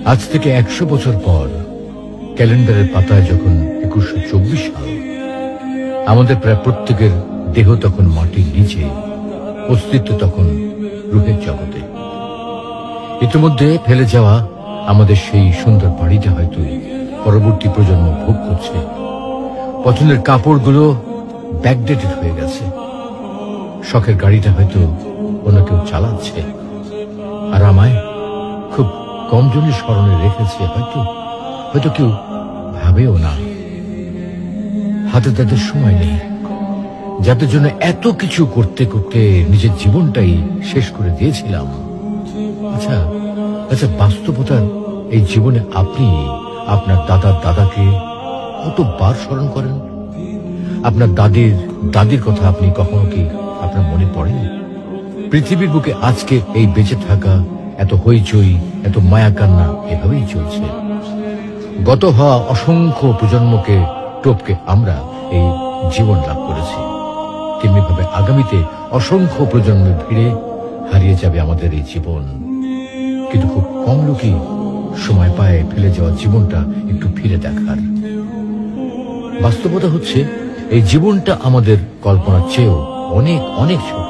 আজ থেকে 100 বছর পর ক্যালেন্ডারের পাতায় যখন 2124 সাল, আমাদের প্রায় প্রত্যেকের দেহ তখন মাটির নিচে, অস্তিত্ব তখন রূহের জগতে। ইতিমধ্যে ফেলে যাওয়া আমাদের সেই সুন্দর বাড়িটা হয়তো পরবর্তী প্রজন্ম ভোগ করছে। পছন্দের কাপড়গুলো ব্যাকডেটেড হয়ে গেছে। শখের গাড়িটা হয়তো অন্য কেউ চালাচ্ছে, আর আমায় খুব কম জনের স্মরণে রেখেছে হয়তো কেউ ভাবেও না। হাতে তাদের সময় নেই, যাদের জন্য এত কিছু করতে করতে নিজের জীবনটাই শেষ করে দিয়েছিলাম। আচ্ছা, বাস্তবতার এই জীবনে আপনি আপনার দাদার দাদাকে কতবার স্মরণ করেন? আপনার দাদির কথা আপনি কখনো কি আপনার মনে পড়ে? পৃথিবীর বুকে আজকে এই বেঁচে থাকা, এত হইচই, এত মায়া কান্না এভাবেই চলছে। গত হওয়া অসংখ্য প্রজন্মকে টপকে আমরা এই জীবন লাভ করেছি। তেমনিভাবে আগামীতে অসংখ্য প্রজন্মের ভিড়ে হারিয়ে যাবে আমাদের এই জীবন। কিন্তু খুব কম লোকই সময় পায় ফেলে যাওয়া জীবনটা একটু ফিরে দেখার। বাস্তবতা হচ্ছে এই জীবনটা আমাদের কল্পনার চেয়েও অনেক অনেক ছোট।